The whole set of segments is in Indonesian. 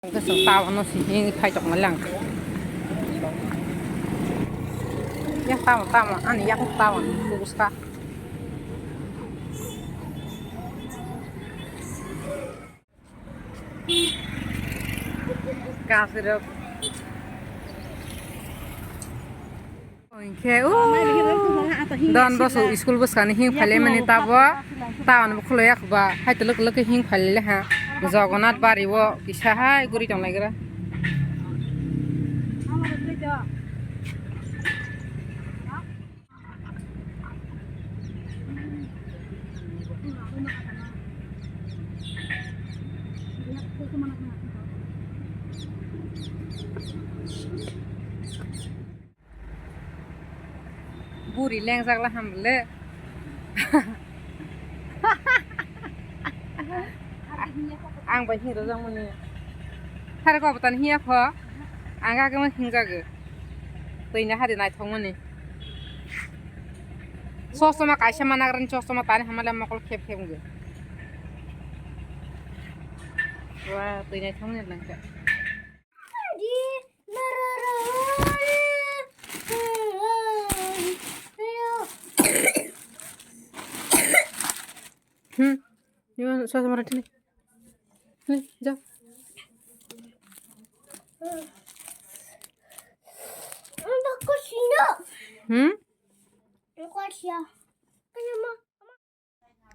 个手大王那是因拍中了两个，呀大王，啊你呀大王，不是他，gaser Oke, dan basu school bus kan hing phale mani tabo tawan bu khulo yak ba hai tuluk luk hing phale ha jagannath bari wo kisa hai guri tong lagira buri leng jagla hamle ang ba hiro jang mani thar ko batan hiya pho anga ke ma hing jage toina hadi nai thong mani sosoma kaisa managran sosoma tani hamale makol khep khep ge wa toina thong ne langka Gimana suasana mereka nih? Nih, jauh.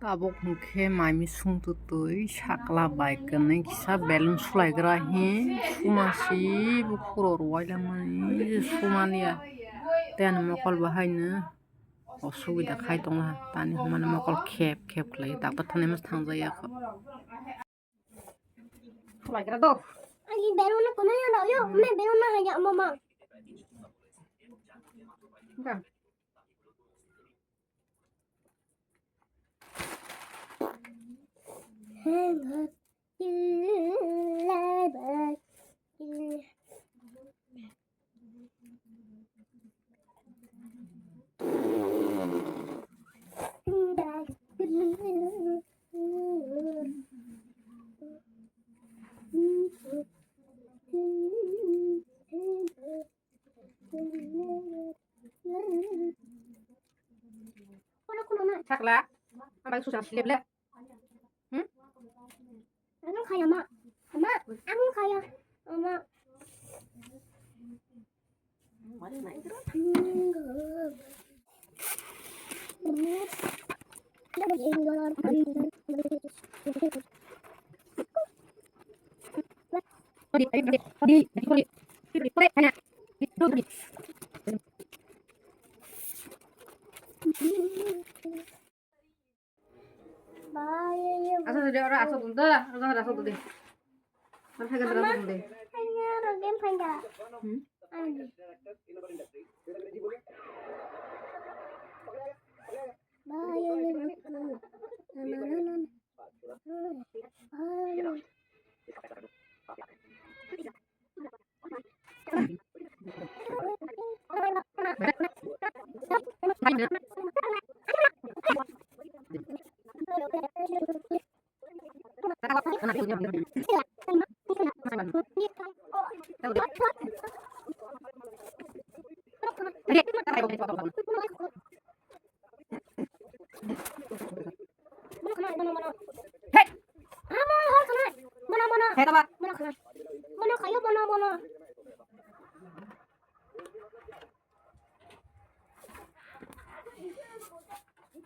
Tabok mungkin mami sung tutui sakla baik kene kisah balon sulai gerahi sumasi bukur ruai lamani sumania dan makal bahayna অসুবিধা খাই তং না তানি মানে মকল খেপ খেপ লাগে ডাক্তার থানে মাস থাং যায় আখ ফুলাই গরা দো Ali baru nak kena ya nak yo, me baru nak hanya mama. enggak sakla apa susah silip le Aku kaya mak, mak, aku kaya, mak. Asa sudah orang asa tunda, orang asa tunda. Sampai ke dalam tunda. Hanya ragam panda.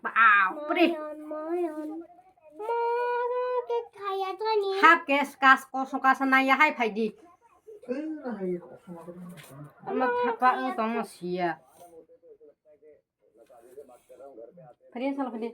Wow, pedih. Hap kes kas kosong kasana ya hai phai di. Ama thapa ng tong sia. Pedih salah pedih.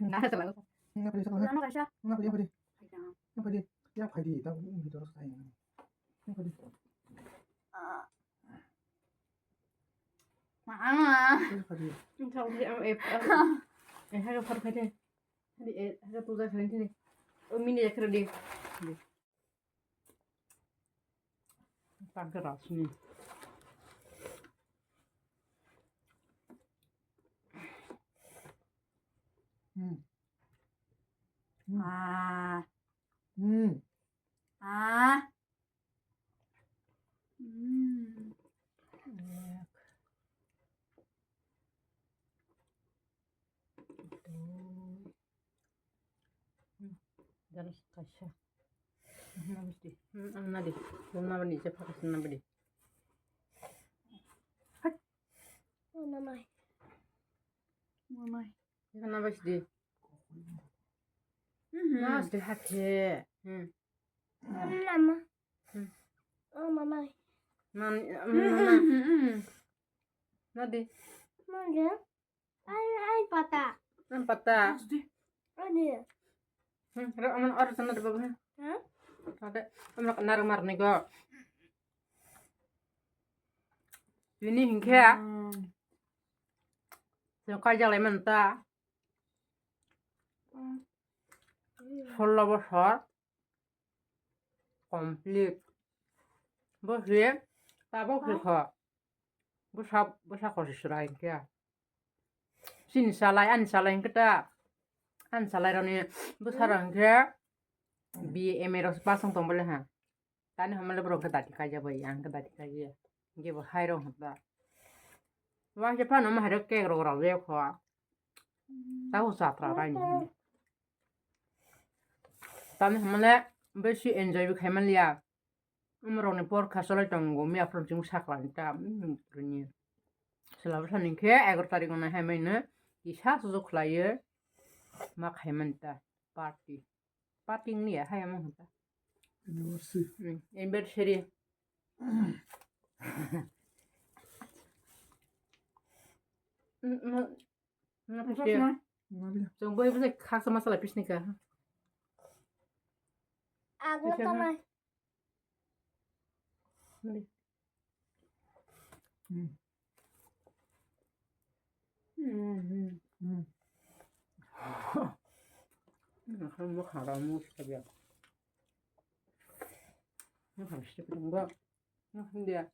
나 살라고. 나 빨리 잠깐만. 나노 가셔. 나 빨리 빨리. 그냥. 나 빨리. 야 빨리. 나 우리 들어서 다해. 나 빨리. 아. 빨리 빨리. 저 우리 하가 바로 가자. 하디 하가 도자 그런데. 미니 그래 đi. Tăng cái rau xin. À. À. Jangan kasih. Nabdi. Nadi. Jangan nabdi. Cepat kasih nabdi. Mama. Mama. Jangan nabdi. Nabdi hati. Mama. Oh mama. Mana? Nadi. Mana? Ay patah. Nampak tak? Ada. Aman orang sana ada bapak. Hah? Ada. Aman kenar mar nih kok. Ini hingga. Yang kaya lemon ta. 16 বছর কমপ্লিট বসে তারপর কি খাওয়া বসা করছিস রাইনকে সিনসালাই আনসালাই kita ansalai rani besar angke BM ros pasang tombol ha tani hamale bro ke tadi kaja bai ang ke tadi kaja ge bo hairo hata wa je pa no ma hado ke ro ro ye kho ta hu sa tra rai ni tani hamale besi enjoy bi khaiman liya umro ni por khasolai tongo mi afron jing saklan ta runi selalu saning ke 11 tarik na hamaina isa suzu khlaye मा खायमनता पार्टी नि है हम होता एनिवर्सरी जों बयबो खासा मसाला पिसनिका Aku sama. 뭐 가라무 시켜야. 뭐 하고 싶은 거. 근데